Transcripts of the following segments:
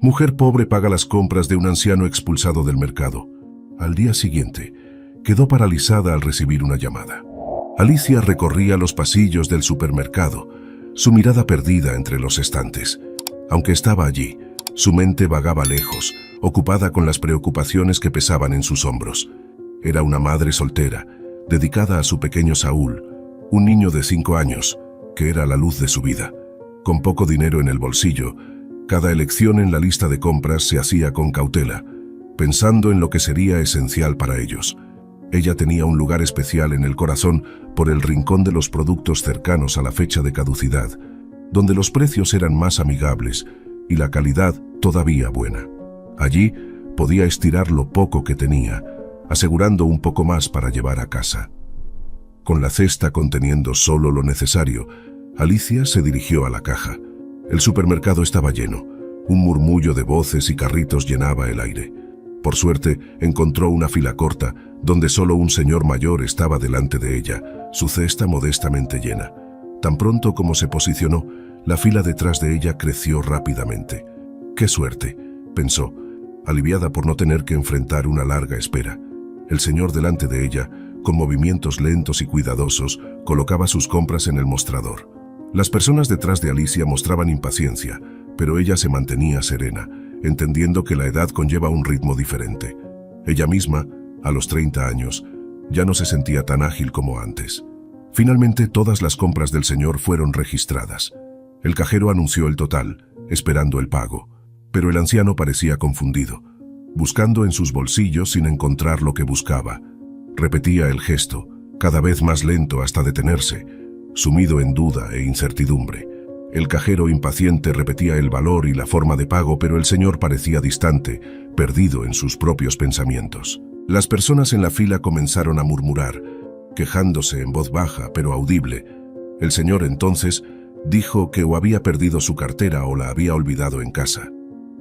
Mujer pobre paga las compras de un anciano expulsado del mercado. Al día siguiente, quedó paralizada al recibir una llamada. Alicia recorría los pasillos del supermercado, su mirada perdida entre los estantes. Aunque estaba allí, su mente vagaba lejos, ocupada con las preocupaciones que pesaban en sus hombros. Era una madre soltera, dedicada a su pequeño Saúl, un niño de 5 años, que era la luz de su vida. Con poco dinero en el bolsillo, cada elección en la lista de compras se hacía con cautela, pensando en lo que sería esencial para ellos. Ella tenía un lugar especial en el corazón por el rincón de los productos cercanos a la fecha de caducidad, donde los precios eran más amigables y la calidad todavía buena. Allí podía estirar lo poco que tenía, asegurando un poco más para llevar a casa. Con la cesta conteniendo solo lo necesario, Alicia se dirigió a la caja. El supermercado estaba lleno. Un murmullo de voces y carritos llenaba el aire. Por suerte, encontró una fila corta, donde solo un señor mayor estaba delante de ella, su cesta modestamente llena. Tan pronto como se posicionó, la fila detrás de ella creció rápidamente. ¡Qué suerte!, pensó, aliviada por no tener que enfrentar una larga espera. El señor delante de ella, con movimientos lentos y cuidadosos, colocaba sus compras en el mostrador. Las personas detrás de Alicia mostraban impaciencia, pero ella se mantenía serena, entendiendo que la edad conlleva un ritmo diferente. Ella misma, a los 30 años, ya no se sentía tan ágil como antes. Finalmente, todas las compras del señor fueron registradas. El cajero anunció el total, esperando el pago, pero el anciano parecía confundido, buscando en sus bolsillos sin encontrar lo que buscaba. Repetía el gesto, cada vez más lento hasta detenerse, sumido en duda e incertidumbre. El cajero impaciente repetía el valor y la forma de pago, pero el señor parecía distante, perdido en sus propios pensamientos. Las personas en la fila comenzaron a murmurar, quejándose en voz baja pero audible. El señor entonces dijo que o había perdido su cartera o la había olvidado en casa.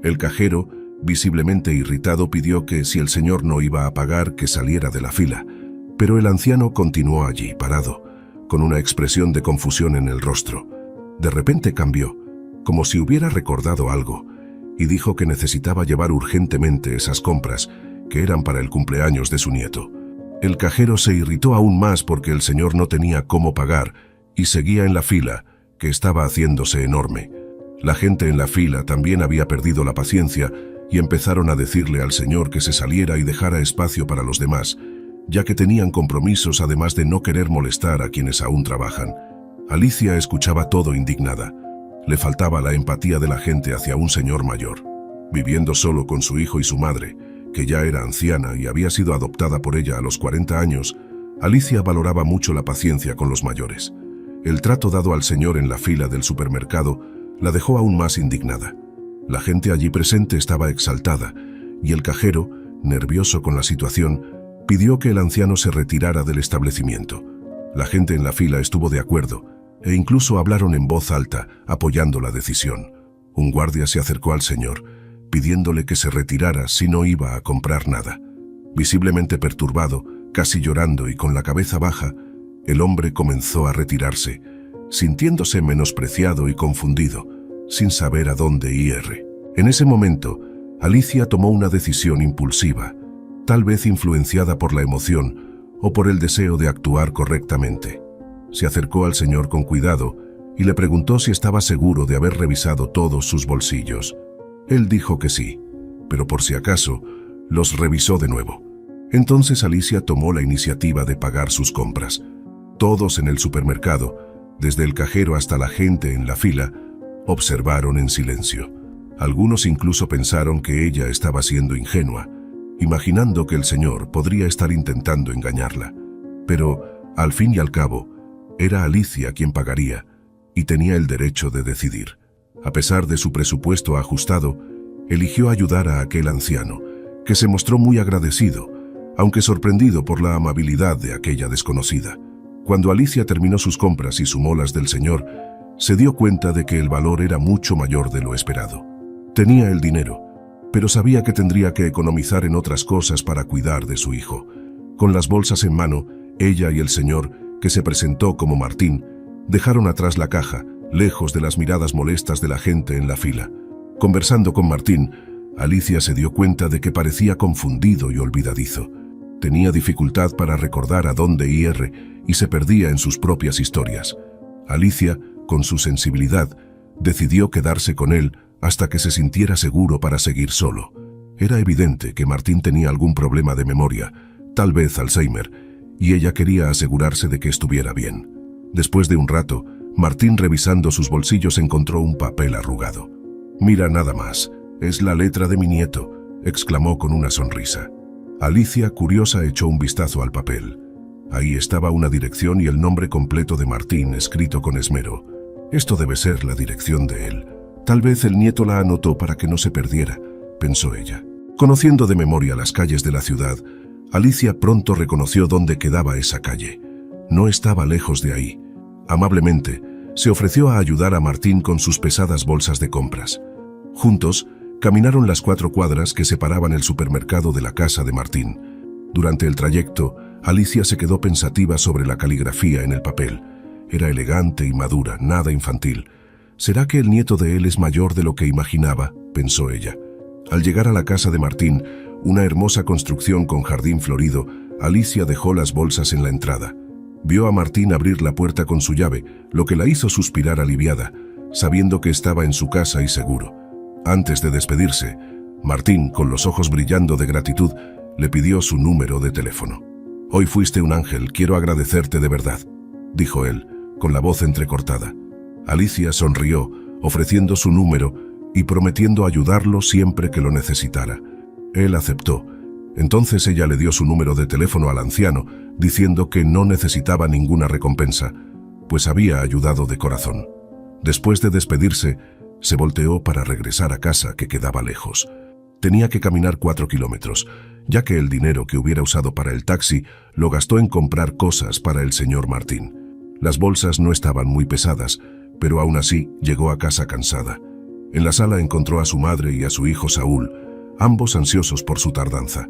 El cajero, visiblemente irritado, pidió que si el señor no iba a pagar, que saliera de la fila. Pero el anciano continuó allí, parado, con una expresión de confusión en el rostro. De repente cambió, como si hubiera recordado algo, y dijo que necesitaba llevar urgentemente esas compras, que eran para el cumpleaños de su nieto. El cajero se irritó aún más porque el señor no tenía cómo pagar y seguía en la fila, que estaba haciéndose enorme. La gente en la fila también había perdido la paciencia y empezaron a decirle al señor que se saliera y dejara espacio para los demás, ya que tenían compromisos además de no querer molestar a quienes aún trabajan. Alicia escuchaba todo indignada. Le faltaba la empatía de la gente hacia un señor mayor. Viviendo solo con su hijo y su madre, que ya era anciana y había sido adoptada por ella a los 40 años, Alicia valoraba mucho la paciencia con los mayores. El trato dado al señor en la fila del supermercado la dejó aún más indignada. La gente allí presente estaba exaltada, y el cajero, nervioso con la situación, pidió que el anciano se retirara del establecimiento. La gente en la fila estuvo de acuerdo, e incluso hablaron en voz alta, apoyando la decisión. Un guardia se acercó al señor, pidiéndole que se retirara si no iba a comprar nada. Visiblemente perturbado, casi llorando y con la cabeza baja, el hombre comenzó a retirarse, sintiéndose menospreciado y confundido, sin saber a dónde ir. En ese momento, Alicia tomó una decisión impulsiva, tal vez influenciada por la emoción o por el deseo de actuar correctamente. Se acercó al señor con cuidado y le preguntó si estaba seguro de haber revisado todos sus bolsillos. Él dijo que sí, pero por si acaso, los revisó de nuevo. Entonces Alicia tomó la iniciativa de pagar sus compras. Todos en el supermercado, desde el cajero hasta la gente en la fila, observaron en silencio. Algunos incluso pensaron que ella estaba siendo ingenua, imaginando que el señor podría estar intentando engañarla. Pero, al fin y al cabo, era Alicia quien pagaría, y tenía el derecho de decidir. A pesar de su presupuesto ajustado, eligió ayudar a aquel anciano, que se mostró muy agradecido, aunque sorprendido por la amabilidad de aquella desconocida. Cuando Alicia terminó sus compras y sumó las del señor, se dio cuenta de que el valor era mucho mayor de lo esperado. Tenía el dinero, pero sabía que tendría que economizar en otras cosas para cuidar de su hijo. Con las bolsas en mano, ella y el señor, que se presentó como Martín, dejaron atrás la caja, lejos de las miradas molestas de la gente en la fila. Conversando con Martín, Alicia se dio cuenta de que parecía confundido y olvidadizo. Tenía dificultad para recordar a dónde ir y se perdía en sus propias historias. Alicia, con su sensibilidad, decidió quedarse con él hasta que se sintiera seguro para seguir solo. Era evidente que Martín tenía algún problema de memoria, tal vez Alzheimer, y ella quería asegurarse de que estuviera bien. Después de un rato, Martín, revisando sus bolsillos, encontró un papel arrugado. «Mira nada más, es la letra de mi nieto», exclamó con una sonrisa. Alicia, curiosa, echó un vistazo al papel. Ahí estaba una dirección y el nombre completo de Martín escrito con esmero. Esto debe ser la dirección de él. Tal vez el nieto la anotó para que no se perdiera, pensó ella. Conociendo de memoria las calles de la ciudad, Alicia pronto reconoció dónde quedaba esa calle. No estaba lejos de ahí. Amablemente, se ofreció a ayudar a Martín con sus pesadas bolsas de compras. Juntos, caminaron las 4 cuadras que separaban el supermercado de la casa de Martín. Durante el trayecto, Alicia se quedó pensativa sobre la caligrafía en el papel. Era elegante y madura, nada infantil. ¿Será que el nieto de él es mayor de lo que imaginaba?, pensó ella. Al llegar a la casa de Martín, una hermosa construcción con jardín florido, Alicia dejó las bolsas en la entrada. Vio a Martín abrir la puerta con su llave, lo que la hizo suspirar aliviada, sabiendo que estaba en su casa y seguro. Antes de despedirse, Martín, con los ojos brillando de gratitud, le pidió su número de teléfono. «Hoy fuiste un ángel, quiero agradecerte de verdad», dijo él, con la voz entrecortada. Alicia sonrió, ofreciendo su número y prometiendo ayudarlo siempre que lo necesitara. Él aceptó. Entonces ella le dio su número de teléfono al anciano, diciendo que no necesitaba ninguna recompensa, pues había ayudado de corazón. Después de despedirse, se volteó para regresar a casa, que quedaba lejos. Tenía que caminar 4 kilómetros, ya que el dinero que hubiera usado para el taxi lo gastó en comprar cosas para el señor Martín. Las bolsas no estaban muy pesadas, pero aún así llegó a casa cansada. En la sala encontró a su madre y a su hijo Saúl, ambos ansiosos por su tardanza.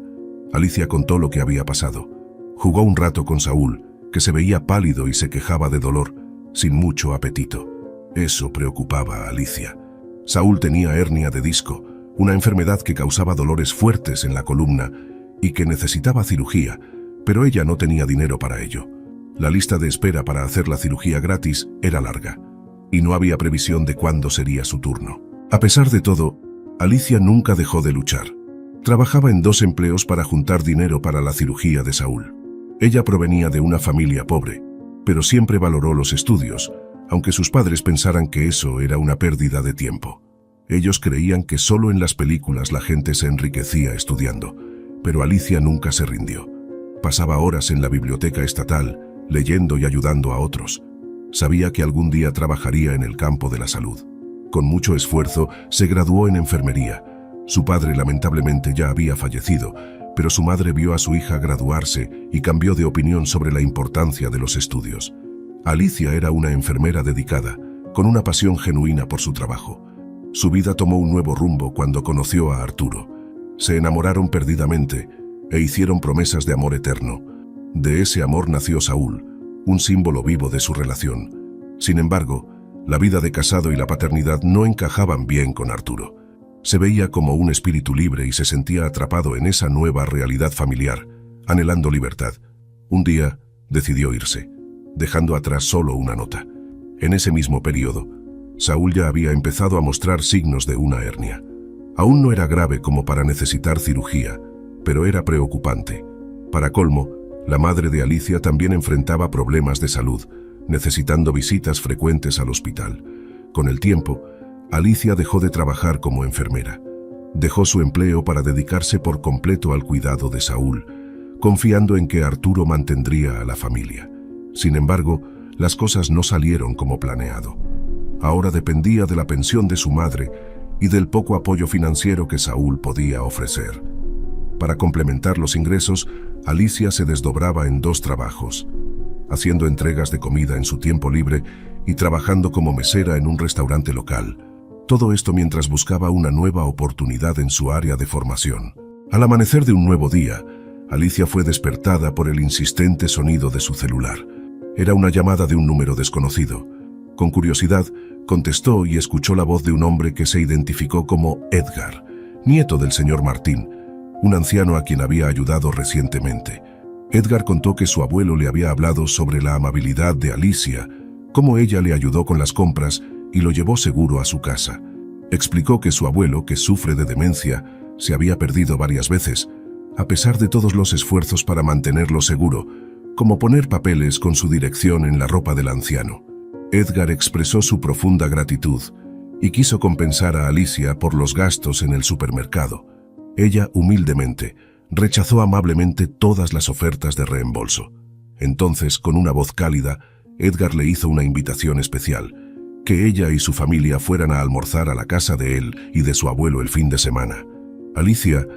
Alicia contó lo que había pasado. Jugó un rato con Saúl, que se veía pálido y se quejaba de dolor, sin mucho apetito. Eso preocupaba a Alicia. Saúl tenía hernia de disco, una enfermedad que causaba dolores fuertes en la columna y que necesitaba cirugía, pero ella no tenía dinero para ello. La lista de espera para hacer la cirugía gratis era larga, y no había previsión de cuándo sería su turno. A pesar de todo, Alicia nunca dejó de luchar. Trabajaba en 2 empleos para juntar dinero para la cirugía de Saúl. Ella provenía de una familia pobre, pero siempre valoró los estudios, aunque sus padres pensaran que eso era una pérdida de tiempo. Ellos creían que solo en las películas la gente se enriquecía estudiando, pero Alicia nunca se rindió. Pasaba horas en la biblioteca estatal, leyendo y ayudando a otros. Sabía que algún día trabajaría en el campo de la salud. Con mucho esfuerzo, se graduó en enfermería. Su padre lamentablemente ya había fallecido, pero su madre vio a su hija graduarse y cambió de opinión sobre la importancia de los estudios. Alicia era una enfermera dedicada, con una pasión genuina por su trabajo. Su vida tomó un nuevo rumbo cuando conoció a Arturo. Se enamoraron perdidamente e hicieron promesas de amor eterno. De ese amor nació Saúl, un símbolo vivo de su relación. Sin embargo, la vida de casado y la paternidad no encajaban bien con Arturo. Se veía como un espíritu libre y se sentía atrapado en esa nueva realidad familiar, anhelando libertad. Un día, decidió irse, dejando atrás solo una nota. En ese mismo periodo, Saúl ya había empezado a mostrar signos de una hernia. Aún no era grave como para necesitar cirugía, pero era preocupante. Para colmo, la madre de Alicia también enfrentaba problemas de salud, necesitando visitas frecuentes al hospital. Con el tiempo, Alicia dejó de trabajar como enfermera. Dejó su empleo para dedicarse por completo al cuidado de Saúl, confiando en que Arturo mantendría a la familia. Sin embargo, las cosas no salieron como planeado. Ahora dependía de la pensión de su madre y del poco apoyo financiero que Saúl podía ofrecer. Para complementar los ingresos, Alicia se desdobraba en 2 trabajos, haciendo entregas de comida en su tiempo libre y trabajando como mesera en un restaurante local. Todo esto mientras buscaba una nueva oportunidad en su área de formación. Al amanecer de un nuevo día, Alicia fue despertada por el insistente sonido de su celular. Era una llamada de un número desconocido. Con curiosidad, contestó y escuchó la voz de un hombre que se identificó como Edgar, nieto del señor Martín, un anciano a quien había ayudado recientemente. Edgar contó que su abuelo le había hablado sobre la amabilidad de Alicia, cómo ella le ayudó con las compras y lo llevó seguro a su casa. Explicó que su abuelo, que sufre de demencia, se había perdido varias veces, a pesar de todos los esfuerzos para mantenerlo seguro, como poner papeles con su dirección en la ropa del anciano. Edgar expresó su profunda gratitud y quiso compensar a Alicia por los gastos en el supermercado. Ella, humildemente, rechazó amablemente todas las ofertas de reembolso. Entonces, con una voz cálida, Edgar le hizo una invitación especial, que ella y su familia fueran a almorzar a la casa de él y de su abuelo el fin de semana. Alicia,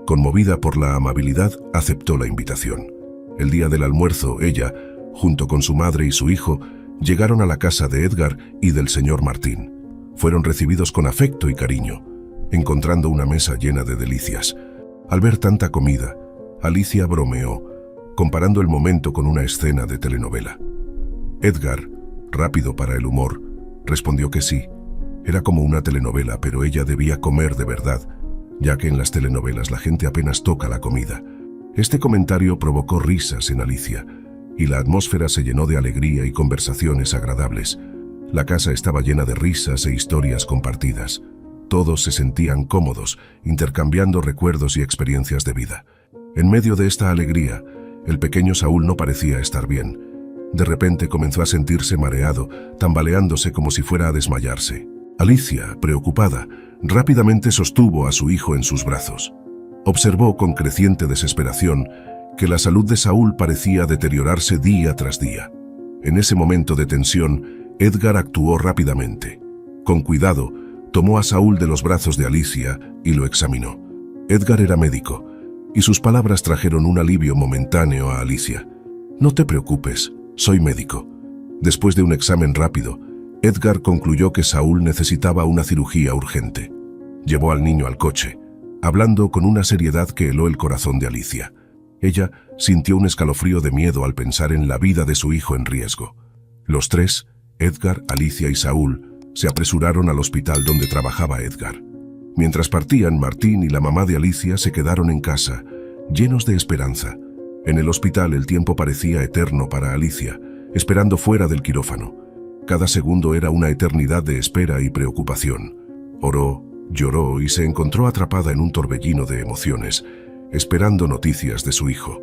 conmovida por la amabilidad, aceptó la invitación. El día del almuerzo, ella, junto con su madre y su hijo, llegaron a la casa de Edgar y del señor Martín. Fueron recibidos con afecto y cariño, encontrando una mesa llena de delicias. Al ver tanta comida, Alicia bromeó, comparando el momento con una escena de telenovela. Edgar, rápido para el humor, respondió que sí. Era como una telenovela, pero ella debía comer de verdad, ya que en las telenovelas la gente apenas toca la comida. Este comentario provocó risas en Alicia, y la atmósfera se llenó de alegría y conversaciones agradables. La casa estaba llena de risas e historias compartidas. Todos se sentían cómodos, intercambiando recuerdos y experiencias de vida. En medio de esta alegría, el pequeño Saúl no parecía estar bien. De repente comenzó a sentirse mareado, tambaleándose como si fuera a desmayarse. Alicia, preocupada, rápidamente sostuvo a su hijo en sus brazos. Observó con creciente desesperación que la salud de Saúl parecía deteriorarse día tras día. En ese momento de tensión, Edgar actuó rápidamente. Con cuidado, tomó a Saúl de los brazos de Alicia y lo examinó. Edgar era médico, y sus palabras trajeron un alivio momentáneo a Alicia. «No te preocupes, soy médico». Después de un examen rápido, Edgar concluyó que Saúl necesitaba una cirugía urgente. Llevó al niño al coche, hablando con una seriedad que heló el corazón de Alicia. Ella sintió un escalofrío de miedo al pensar en la vida de su hijo en riesgo. Los tres, Edgar, Alicia y Saúl, se apresuraron al hospital donde trabajaba Edgar. Mientras partían, Martín y la mamá de Alicia se quedaron en casa, llenos de esperanza. En el hospital el tiempo parecía eterno para Alicia, esperando fuera del quirófano. Cada segundo era una eternidad de espera y preocupación. Oró, lloró y se encontró atrapada en un torbellino de emociones, esperando noticias de su hijo.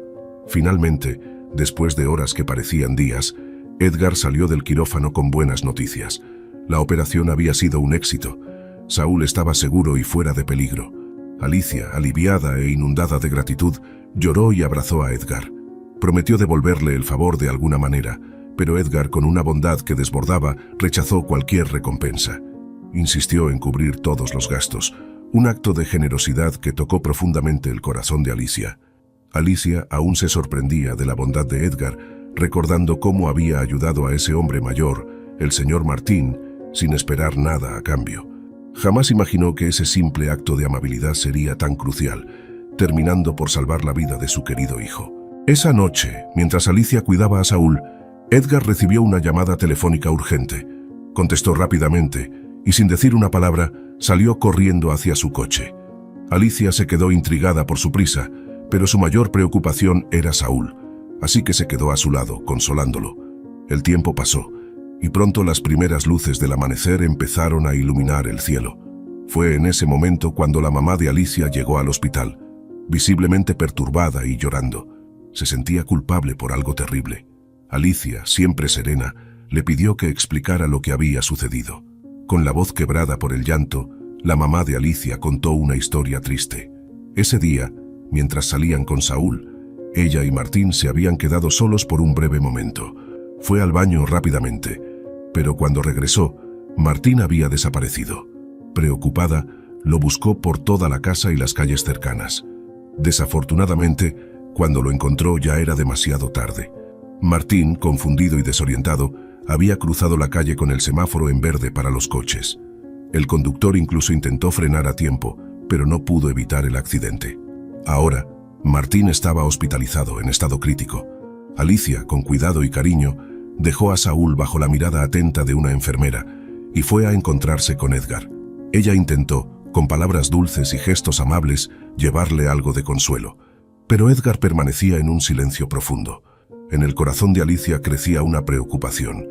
Finalmente, después de horas que parecían días, Edgar salió del quirófano con buenas noticias. La operación había sido un éxito. Saúl estaba seguro y fuera de peligro. Alicia, aliviada e inundada de gratitud, lloró y abrazó a Edgar. Prometió devolverle el favor de alguna manera, pero Edgar, con una bondad que desbordaba, rechazó cualquier recompensa. Insistió en cubrir todos los gastos, un acto de generosidad que tocó profundamente el corazón de Alicia. Alicia aún se sorprendía de la bondad de Edgar, recordando cómo había ayudado a ese hombre mayor, el señor Martín, sin esperar nada a cambio. Jamás imaginó que ese simple acto de amabilidad sería tan crucial, terminando por salvar la vida de su querido hijo. Esa noche, mientras Alicia cuidaba a Saúl, Edgar recibió una llamada telefónica urgente. Contestó rápidamente y, sin decir una palabra, salió corriendo hacia su coche. Alicia se quedó intrigada por su prisa, pero su mayor preocupación era Saúl, así que se quedó a su lado, consolándolo. El tiempo pasó, y pronto las primeras luces del amanecer empezaron a iluminar el cielo. Fue en ese momento cuando la mamá de Alicia llegó al hospital, visiblemente perturbada y llorando. Se sentía culpable por algo terrible. Alicia, siempre serena, le pidió que explicara lo que había sucedido. Con la voz quebrada por el llanto, la mamá de Alicia contó una historia triste. Ese día, mientras salían con Saúl, ella y Martín se habían quedado solos por un breve momento. Fue al baño rápidamente, pero cuando regresó, Martín había desaparecido. Preocupada, lo buscó por toda la casa y las calles cercanas. Desafortunadamente, cuando lo encontró ya era demasiado tarde. Martín, confundido y desorientado, había cruzado la calle con el semáforo en verde para los coches. El conductor incluso intentó frenar a tiempo, pero no pudo evitar el accidente. Ahora, Martín estaba hospitalizado en estado crítico. Alicia, con cuidado y cariño, dejó a Saúl bajo la mirada atenta de una enfermera y fue a encontrarse con Edgar. Ella intentó, con palabras dulces y gestos amables, llevarle algo de consuelo, pero Edgar permanecía en un silencio profundo. En el corazón de Alicia crecía una preocupación.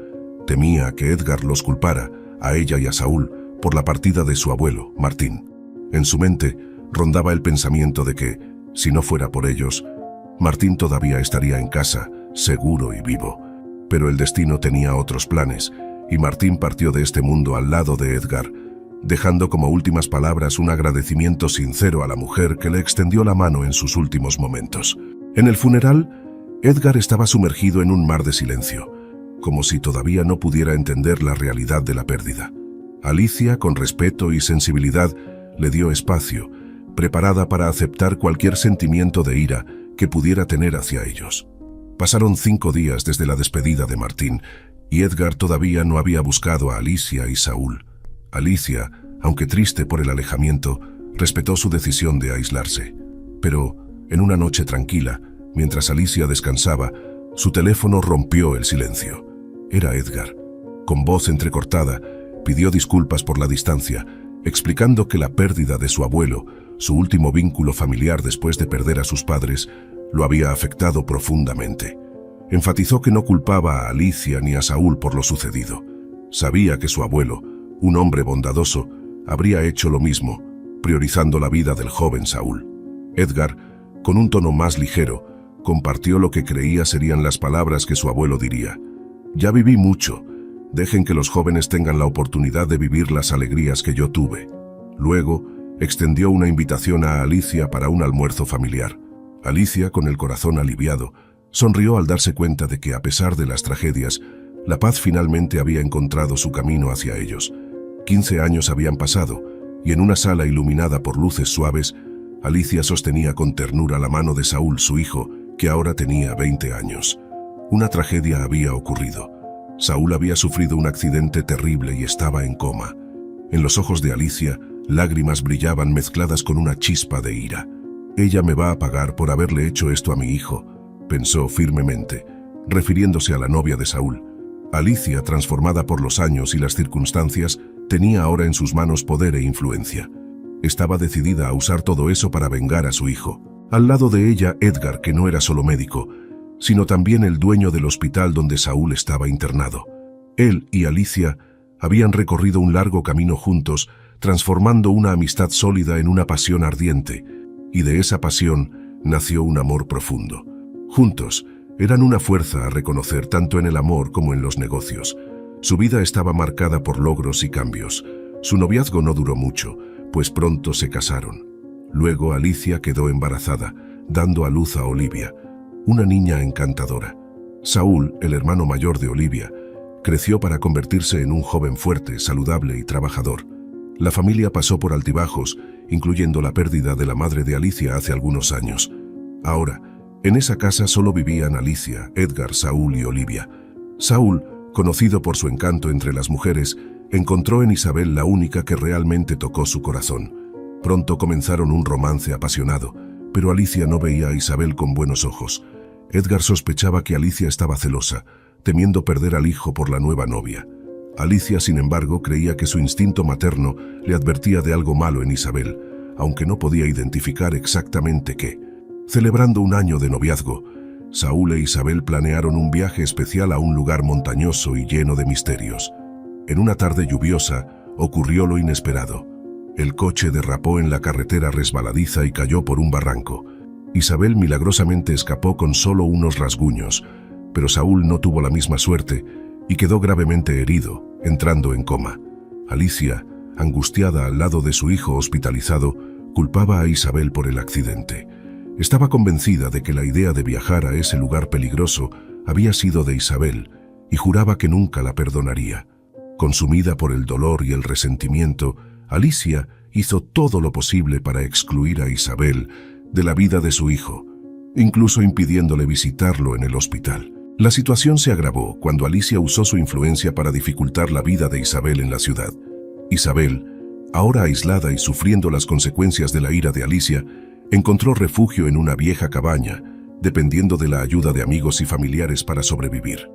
Temía que Edgar los culpara, a ella y a Saúl, por la partida de su abuelo, Martín. En su mente rondaba el pensamiento de que, si no fuera por ellos, Martín todavía estaría en casa, seguro y vivo. Pero el destino tenía otros planes, y Martín partió de este mundo al lado de Edgar, dejando como últimas palabras un agradecimiento sincero a la mujer que le extendió la mano en sus últimos momentos. En el funeral, Edgar estaba sumergido en un mar de silencio, como si todavía no pudiera entender la realidad de la pérdida. Alicia, con respeto y sensibilidad, le dio espacio, preparada para aceptar cualquier sentimiento de ira que pudiera tener hacia ellos. Pasaron 5 días desde la despedida de Martín, y Edgar todavía no había buscado a Alicia y Saúl. Alicia, aunque triste por el alejamiento, respetó su decisión de aislarse. Pero, en una noche tranquila, mientras Alicia descansaba, su teléfono rompió el silencio. Era Edgar. Con voz entrecortada, pidió disculpas por la distancia, explicando que la pérdida de su abuelo, su último vínculo familiar después de perder a sus padres, lo había afectado profundamente. Enfatizó que no culpaba a Alicia ni a Saúl por lo sucedido. Sabía que su abuelo, un hombre bondadoso, habría hecho lo mismo, priorizando la vida del joven Saúl. Edgar, con un tono más ligero, compartió lo que creía serían las palabras que su abuelo diría: «Ya viví mucho, dejen que los jóvenes tengan la oportunidad de vivir las alegrías que yo tuve». Luego, extendió una invitación a Alicia para un almuerzo familiar. Alicia, con el corazón aliviado, sonrió al darse cuenta de que, a pesar de las tragedias, la paz finalmente había encontrado su camino hacia ellos. 15 años habían pasado, y en una sala iluminada por luces suaves, Alicia sostenía con ternura la mano de Saúl, su hijo, que ahora tenía 20 años. Una tragedia había ocurrido. Saúl había sufrido un accidente terrible y estaba en coma. En los ojos de Alicia, lágrimas brillaban mezcladas con una chispa de ira. «Ella me va a pagar por haberle hecho esto a mi hijo», pensó firmemente, refiriéndose a la novia de Saúl. Alicia, transformada por los años y las circunstancias, tenía ahora en sus manos poder e influencia. Estaba decidida a usar todo eso para vengar a su hijo. Al lado de ella, Edgar, que no era solo médico, sino también el dueño del hospital donde Saúl estaba internado. Él y Alicia habían recorrido un largo camino juntos, transformando una amistad sólida en una pasión ardiente, y de esa pasión nació un amor profundo. Juntos, eran una fuerza a reconocer tanto en el amor como en los negocios. Su vida estaba marcada por logros y cambios. Su noviazgo no duró mucho, pues pronto se casaron. Luego Alicia quedó embarazada, dando a luz a Olivia, una niña encantadora. Saúl, el hermano mayor de Olivia, creció para convertirse en un joven fuerte, saludable y trabajador. La familia pasó por altibajos, incluyendo la pérdida de la madre de Alicia hace algunos años. Ahora, en esa casa solo vivían Alicia, Edgar, Saúl y Olivia. Saúl, conocido por su encanto entre las mujeres, encontró en Isabel la única que realmente tocó su corazón. Pronto comenzaron un romance apasionado, pero Alicia no veía a Isabel con buenos ojos. Edgar sospechaba que Alicia estaba celosa, temiendo perder al hijo por la nueva novia. Alicia, sin embargo, creía que su instinto materno le advertía de algo malo en Isabel, aunque no podía identificar exactamente qué. Celebrando un año de noviazgo, Saúl e Isabel planearon un viaje especial a un lugar montañoso y lleno de misterios. En una tarde lluviosa, ocurrió lo inesperado. El coche derrapó en la carretera resbaladiza y cayó por un barranco. Isabel milagrosamente escapó con solo unos rasguños, pero Saúl no tuvo la misma suerte y quedó gravemente herido, entrando en coma. Alicia, angustiada al lado de su hijo hospitalizado, culpaba a Isabel por el accidente. Estaba convencida de que la idea de viajar a ese lugar peligroso había sido de Isabel y juraba que nunca la perdonaría. Consumida por el dolor y el resentimiento, Alicia hizo todo lo posible para excluir a Isabel de la vida de su hijo, incluso impidiéndole visitarlo en el hospital. La situación se agravó cuando Alicia usó su influencia para dificultar la vida de Isabel en la ciudad. Isabel, ahora aislada y sufriendo las consecuencias de la ira de Alicia, encontró refugio en una vieja cabaña, dependiendo de la ayuda de amigos y familiares para sobrevivir.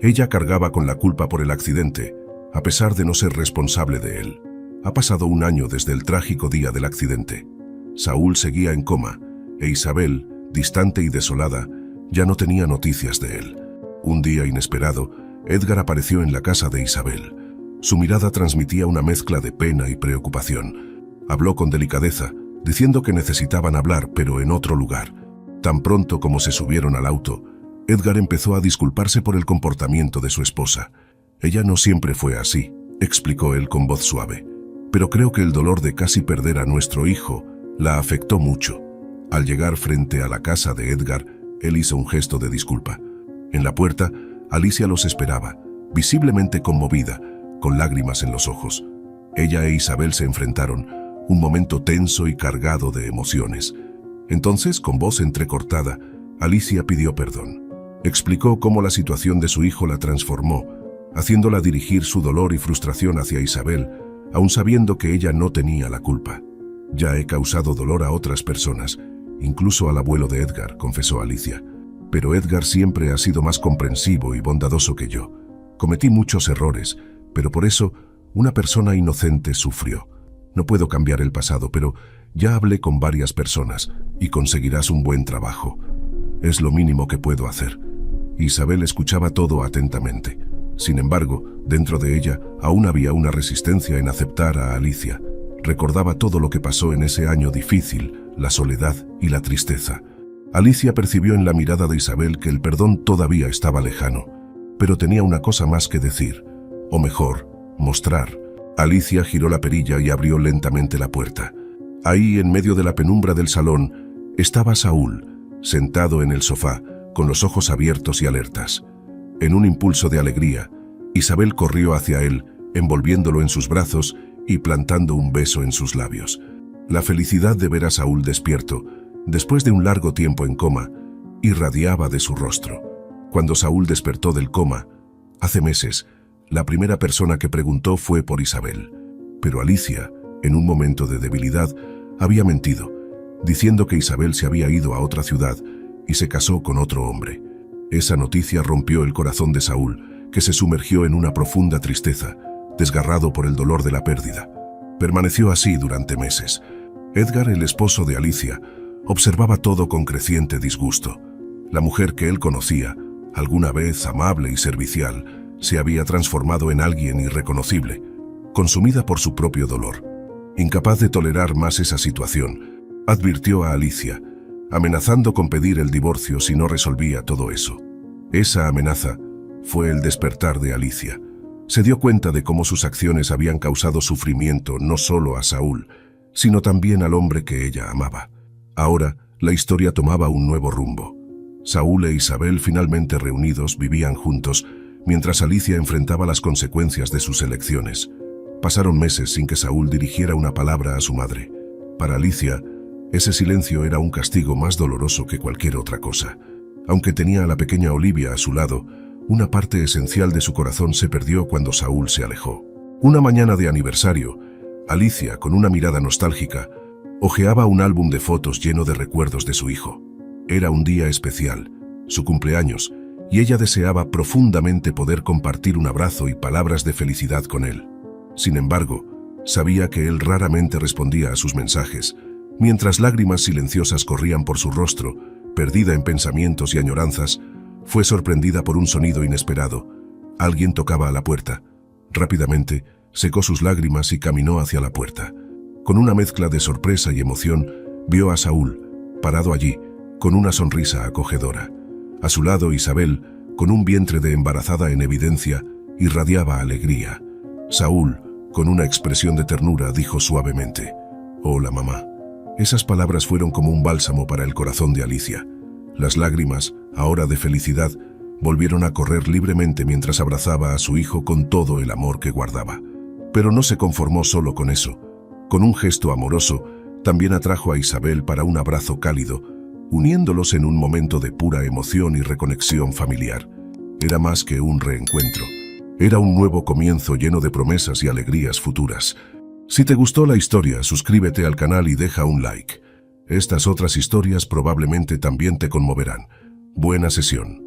Ella cargaba con la culpa por el accidente, a pesar de no ser responsable de él. Ha pasado un año desde el trágico día del accidente. Saúl seguía en coma, e Isabel, distante y desolada, ya no tenía noticias de él. Un día inesperado, Edgar apareció en la casa de Isabel. Su mirada transmitía una mezcla de pena y preocupación. Habló con delicadeza, diciendo que necesitaban hablar, pero en otro lugar. Tan pronto como se subieron al auto, Edgar empezó a disculparse por el comportamiento de su esposa. «Ella no siempre fue así», explicó él con voz suave. «Pero creo que el dolor de casi perder a nuestro hijo la afectó mucho». Al llegar frente a la casa de Edgar, él hizo un gesto de disculpa. En la puerta, Alicia los esperaba, visiblemente conmovida, con lágrimas en los ojos. Ella e Isabel se enfrentaron, un momento tenso y cargado de emociones. Entonces, con voz entrecortada, Alicia pidió perdón. Explicó cómo la situación de su hijo la transformó, haciéndola dirigir su dolor y frustración hacia Isabel, aun sabiendo que ella no tenía la culpa. «Ya he causado dolor a otras personas, incluso al abuelo de Edgar», confesó Alicia. «Pero Edgar siempre ha sido más comprensivo y bondadoso que yo. Cometí muchos errores, pero por eso una persona inocente sufrió. No puedo cambiar el pasado, pero ya hablé con varias personas y conseguirás un buen trabajo. Es lo mínimo que puedo hacer». Isabel escuchaba todo atentamente. Sin embargo, dentro de ella aún había una resistencia en aceptar a Alicia. Recordaba todo lo que pasó en ese año difícil, la soledad y la tristeza. Alicia percibió en la mirada de Isabel que el perdón todavía estaba lejano, pero tenía una cosa más que decir, o mejor, mostrar. Alicia giró la perilla y abrió lentamente la puerta. Ahí, en medio de la penumbra del salón, estaba Saúl, sentado en el sofá, con los ojos abiertos y alertas. En un impulso de alegría, Isabel corrió hacia él, envolviéndolo en sus brazos y plantando un beso en sus labios. La felicidad de ver a Saúl despierto, después de un largo tiempo en coma, irradiaba de su rostro. Cuando Saúl despertó del coma, hace meses, la primera persona que preguntó fue por Isabel. Pero Alicia, en un momento de debilidad, había mentido, diciendo que Isabel se había ido a otra ciudad y se casó con otro hombre. Esa noticia rompió el corazón de Saúl, que se sumergió en una profunda tristeza, desgarrado por el dolor de la pérdida. Permaneció así durante meses. Edgar, el esposo de Alicia, observaba todo con creciente disgusto. La mujer que él conocía, alguna vez amable y servicial, se había transformado en alguien irreconocible, consumida por su propio dolor. Incapaz de tolerar más esa situación, advirtió a Alicia, amenazando con pedir el divorcio si no resolvía todo eso. Esa amenaza fue el despertar de Alicia. Se dio cuenta de cómo sus acciones habían causado sufrimiento no solo a Saúl, sino también al hombre que ella amaba. Ahora, la historia tomaba un nuevo rumbo. Saúl e Isabel, finalmente reunidos, vivían juntos, mientras Alicia enfrentaba las consecuencias de sus elecciones. Pasaron meses sin que Saúl dirigiera una palabra a su madre. Para Alicia, ese silencio era un castigo más doloroso que cualquier otra cosa. Aunque tenía a la pequeña Olivia a su lado, una parte esencial de su corazón se perdió cuando Saúl se alejó. Una mañana de aniversario, Alicia, con una mirada nostálgica, hojeaba un álbum de fotos lleno de recuerdos de su hijo. Era un día especial, su cumpleaños, y ella deseaba profundamente poder compartir un abrazo y palabras de felicidad con él. Sin embargo, sabía que él raramente respondía a sus mensajes. Mientras lágrimas silenciosas corrían por su rostro, perdida en pensamientos y añoranzas, fue sorprendida por un sonido inesperado. Alguien tocaba a la puerta. Rápidamente, secó sus lágrimas y caminó hacia la puerta. Con una mezcla de sorpresa y emoción, vio a Saúl, parado allí, con una sonrisa acogedora. A su lado, Isabel, con un vientre de embarazada en evidencia, irradiaba alegría. Saúl, con una expresión de ternura, dijo suavemente: «Hola, mamá». Esas palabras fueron como un bálsamo para el corazón de Alicia. Las lágrimas, ahora de felicidad, volvieron a correr libremente mientras abrazaba a su hijo con todo el amor que guardaba. Pero no se conformó solo con eso. Con un gesto amoroso, también atrajo a Isabel para un abrazo cálido, uniéndolos en un momento de pura emoción y reconexión familiar. Era más que un reencuentro. Era un nuevo comienzo lleno de promesas y alegrías futuras. Si te gustó la historia, suscríbete al canal y deja un like. Estas otras historias probablemente también te conmoverán. Buena sesión.